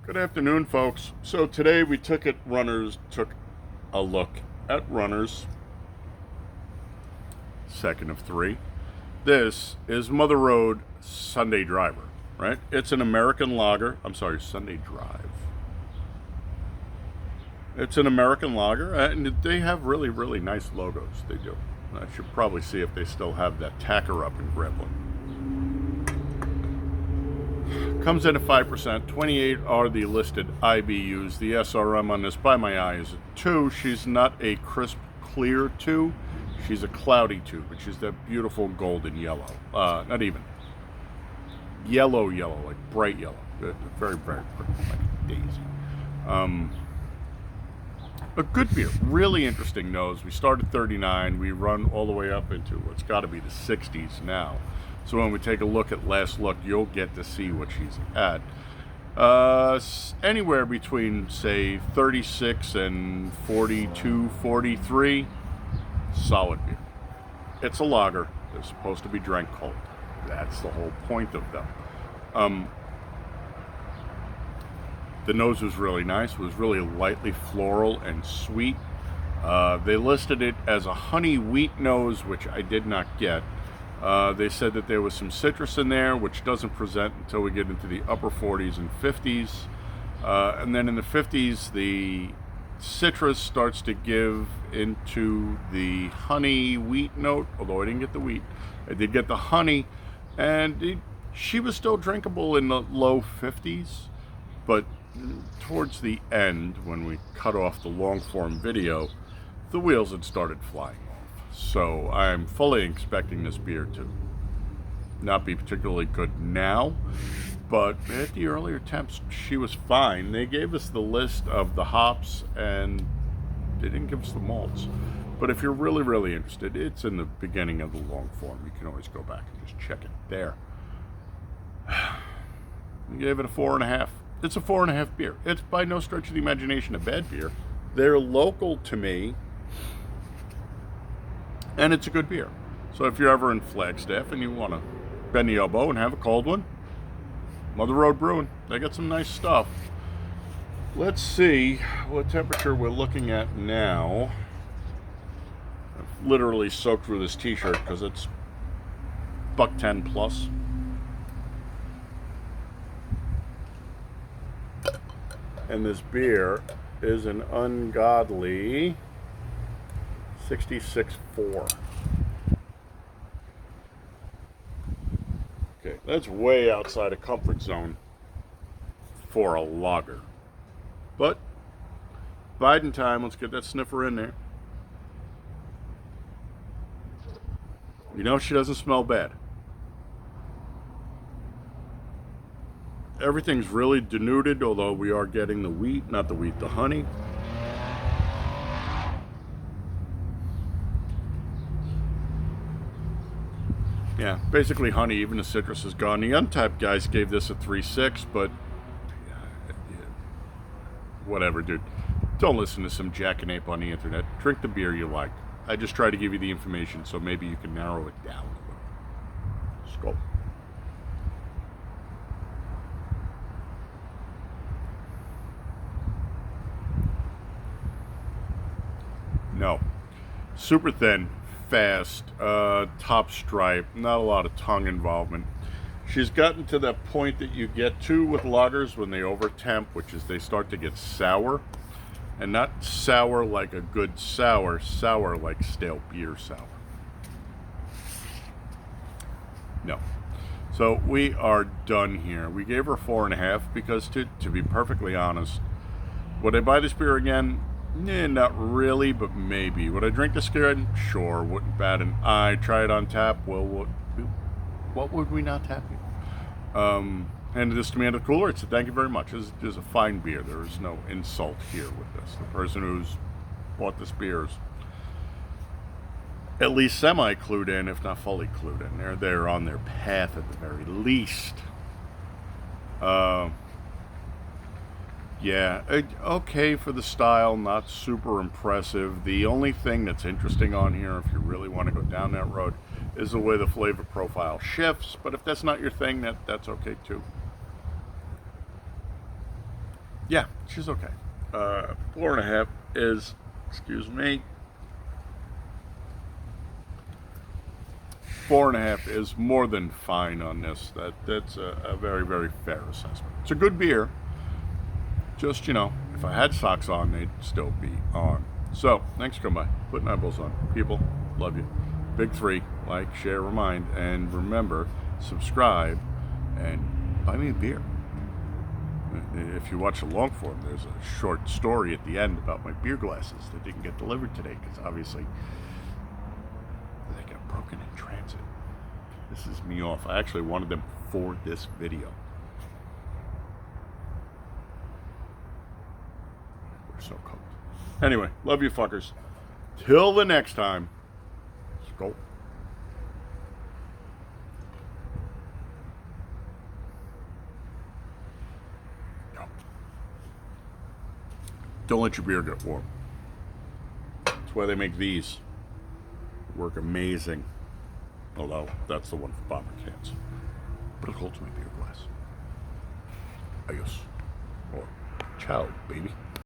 Good afternoon, folks. So today we took a look at Runners, second of three. This is Mother Road Sunday Driver, right? It's an American lager. I'm sorry, Sunday Drive. It's an American lager, and they have really, really nice logos. They do. I should probably see if they still have that tacker up in Gremlin. Comes in at 5%. 28 are the listed IBUs. The SRM on this, by my eye, is a 2. She's not a crisp, clear 2. She's a cloudy 2, but she's that beautiful golden yellow. Not even. Yellow, like bright yellow. Very, very pretty, like a daisy. A good beer. Really interesting nose. We started 39. We run all the way up into what's got to be the 60s now. So when we take a look at last look, you'll get to see what she's at. Anywhere between, say, 36 and 42, 43. Solid beer. It's a lager. They're supposed to be drank cold. That's the whole point of them. The nose was really nice. It was really lightly floral and sweet. They listed it as a honey wheat nose, which I did not get. They said that there was some citrus in there, which doesn't present until we get into the upper 40s and 50s. And then in the 50s, the citrus starts to give into the honey wheat note, although I didn't get the wheat. I did get the honey, and she was still drinkable in the low 50s, but towards the end, when we cut off the long form video, the wheels had started flying off. So I'm fully expecting this beer to not be particularly good now, but at the earlier temps, she was fine. They gave us the list of the hops, and they didn't give us the malts. But if you're really, really interested, it's in the beginning of the long form. You can always go back and just check it there. We gave it a 4.5. It's a 4.5 beer. It's by no stretch of the imagination a bad beer. They're local to me, and it's a good beer. So if you're ever in Flagstaff and you want to bend the elbow and have a cold one, mother-road-brewing. They got some nice stuff. Let's see what temperature we're looking at now. I've literally soaked through this t-shirt because it's $110 plus. And this beer is an ungodly 66.4. Okay, that's way outside of comfort zone for a lager. But biding time, let's get that sniffer in there. You know, she doesn't smell bad. Everything's really denuded, although we are getting the wheat, not the wheat, the honey. Yeah, basically honey, even the citrus is gone. The Untapped guys gave this a 3.6, but whatever, dude. Don't listen to some jackanapes on the internet. Drink the beer you like. I just try to give you the information so maybe you can narrow it down a little. Skål. No. Super thin, fast, top stripe, not a lot of tongue involvement. She's gotten to that point that you get to with lagers when they overtemp, which is they start to get sour. And not sour like a good sour, sour like stale beer sour. No. So we are done here. We gave her 4.5 because to be perfectly honest, would I buy this beer again? Not really, but maybe. Would I drink this again? Sure, wouldn't bat an eye. Try it on tap. Well, what would we not tap you? Handed this to me at the cooler. It said, thank you very much. This is a fine beer. There is no insult here with this. The person who's bought this beer is at least semi-clued in, if not fully clued in. They're on their path at the very least. Yeah, okay for the style, not super impressive. The only thing that's interesting on here, if you really want to go down that road, is the way the flavor profile shifts. But if that's not your thing, that's okay too. Yeah, she's okay. 4.5 is, excuse me, 4.5 is more than fine on this. That's a very, very fair assessment. It's a good beer. Just, if I had socks on, they'd still be on. So, thanks for coming by. Putting eyeballs on. People, love you. Big three, like, share, remind, and remember, subscribe, and buy me a beer. If you watch the long form, there's a short story at the end about my beer glasses that didn't get delivered today because obviously they got broken in transit. This is me off. I actually wanted them for this video. We're so cooked. Anyway, love you fuckers. Till the next time. Skol. Don't let your beer get warm. That's why they make these. Work amazing. Although, that's the one for bomber cans. But it holds my beer glass. Adios. Or ciao, baby.